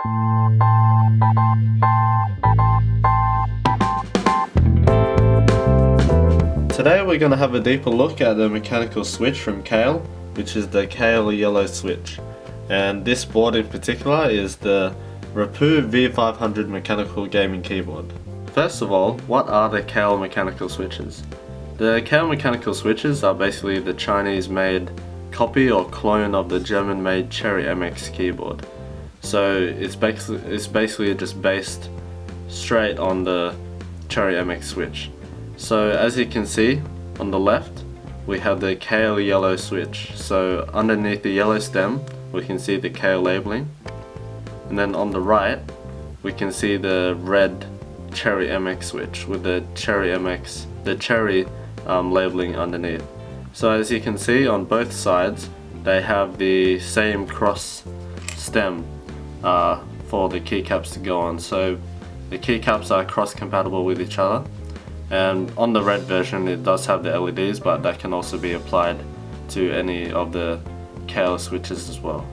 Today we're going to have a deeper look at the mechanical switch from Kailh, which is the Kailh Yellow Switch. And this board in particular is the Rappu V500 mechanical gaming keyboard. First of all, what are the Kailh mechanical switches? The Kailh mechanical switches are basically the Chinese-made copy or clone of the German-made Cherry MX keyboard. So it's basically just based straight on the Cherry MX switch. So as you can see on the left, we have the Kailh Yellow Switch. So underneath the yellow stem, we can see the Kailh labeling, and then on the right, we can see the red Cherry MX switch with the Cherry MX, the Cherry labeling underneath. So as you can see on both sides, they have the same cross stem for the keycaps to go on. So the keycaps are cross compatible with each other. And on the red version it does have the LEDs, but that can also be applied to any of the Kailh switches as well.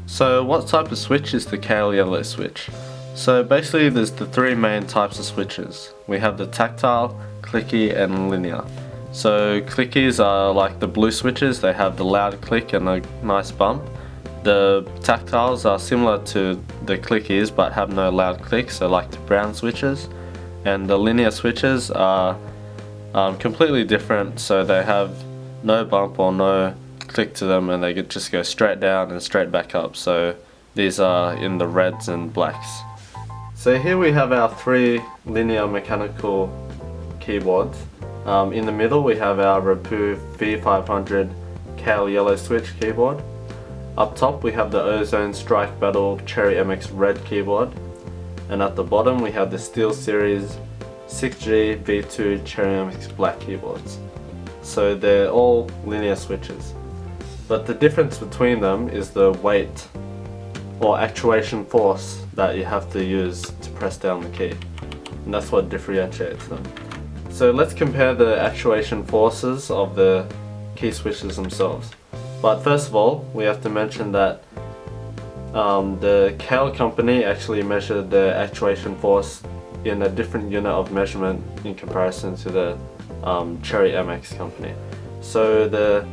So what type of switch is the Kailh Yellow Switch? So basically there's the three main types of switches. We have the tactile, clicky and linear. So clickies are like the blue switches, they have the loud click and a nice bump. The tactiles are similar to the clickies but have no loud click, so like the brown switches. And the linear switches are completely different, so they have no bump or no click to them, and they just go straight down and straight back up. So these are in the reds and blacks. So here we have our three linear mechanical keyboards. In the middle we have our Rappu V500 Kailh Yellow Switch keyboard. Up top we have the Ozone Strike Battle Cherry MX Red keyboard. And at the bottom we have the SteelSeries 6G V2 Cherry MX Black keyboards. So they're all linear switches. But the difference between them is the weight or actuation force that you have to use to press down the key. And that's what differentiates them. So let's compare the actuation forces of the key switches themselves. But first of all, we have to mention that the Kailh company actually measured the actuation force in a different unit of measurement in comparison to the Cherry MX company. So the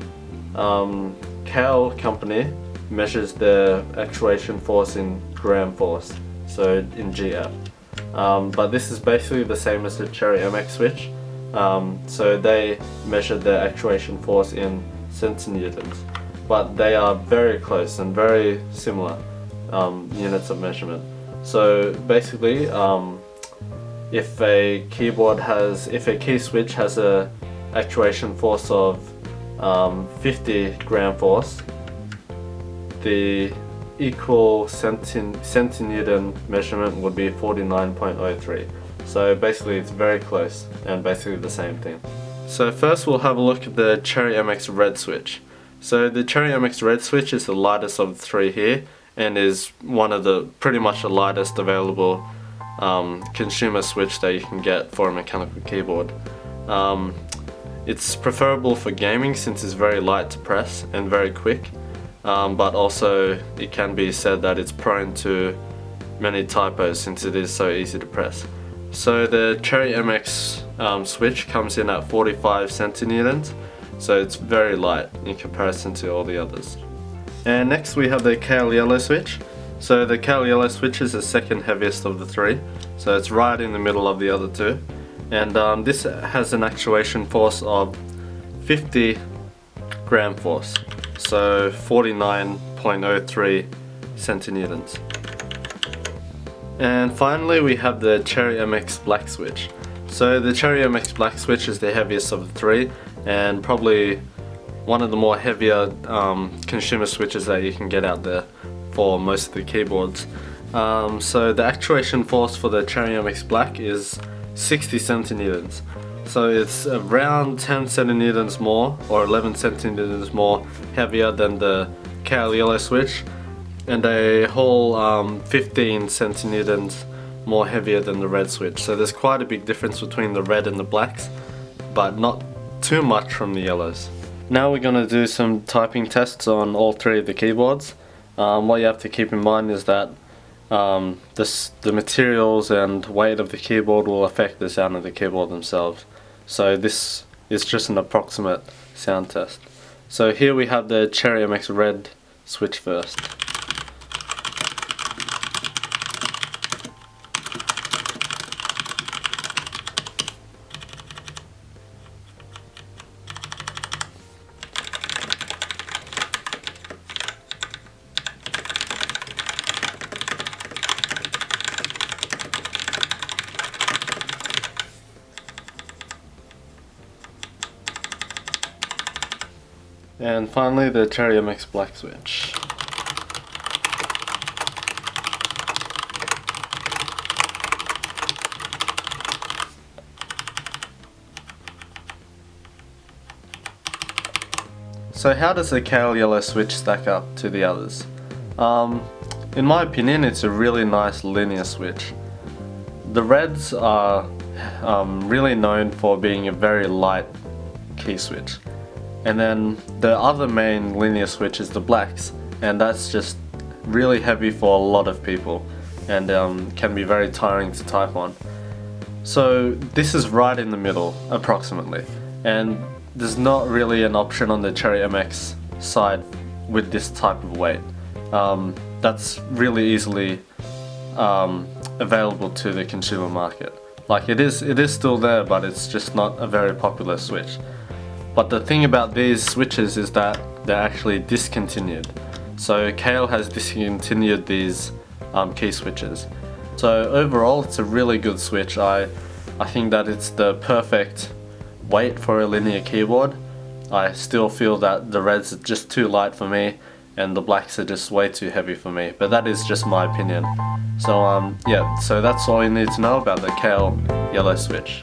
Kailh company measures the actuation force in gram force, so in GF. But this is basically the same as the Cherry MX switch. So they measured the actuation force in centinewtons, but they are very close and very similar units of measurement. So basically, if a key switch has a actuation force of 50 gram force, the equal centinewton measurement would be 49.03. So basically it's very close and basically the same thing. So first we'll have a look at the Cherry MX Red switch. So the Cherry MX Red switch is the lightest of the three here, and is one of the pretty much the lightest available consumer switch that you can get for a mechanical keyboard. It's preferable for gaming since it's very light to press and very quick, but also it can be said that it's prone to many typos since it is so easy to press. So the Cherry MX switch comes in at 45 centinewtons, so it's very light in comparison to all the others. And next we have the Kailh Yellow Switch. So the Kailh Yellow Switch is the second heaviest of the three, so it's right in the middle of the other two. And this has an actuation force of 50 gram force, so 49.03 centinewtons. And finally we have the Cherry MX Black Switch. So the Cherry MX Black Switch is the heaviest of the three, and probably one of the more heavier consumer switches that you can get out there for most of the keyboards. So the actuation force for the Cherry MX Black is 60 centinewtons. So it's around 10 centinewtons more, or 11 centinewtons more heavier than the Kailh Yellow Switch, and a whole 15 centinewtons more heavier than the red switch. So there's quite a big difference between the red and the blacks, but not too much from the yellows. Now we're going to do some typing tests on all three of the keyboards. What you have to keep in mind is that the materials and weight of the keyboard will affect the sound of the keyboard themselves. So this is just an approximate sound test. So here we have the Cherry MX Red switch first. And finally the Cherry MX Black switch. So how does the Kailh Yellow switch stack up to the others? In my opinion, it's a really nice linear switch. The Reds are really known for being a very light key switch. And then the other main linear switch is the Blacks, and that's just really heavy for a lot of people and can be very tiring to type on. So this is right in the middle, approximately, and there's not really an option on the Cherry MX side with this type of weight. That's really easily available to the consumer market. Like it is still there, but it's just not a very popular switch. But the thing about these switches is that they're actually discontinued. So Kailh has discontinued these key switches. So overall, it's a really good switch. I think that it's the perfect weight for a linear keyboard. I still feel that the Reds are just too light for me, and the Blacks are just way too heavy for me. But that is just my opinion. So yeah, so that's all you need to know about the Kailh Yellow switch.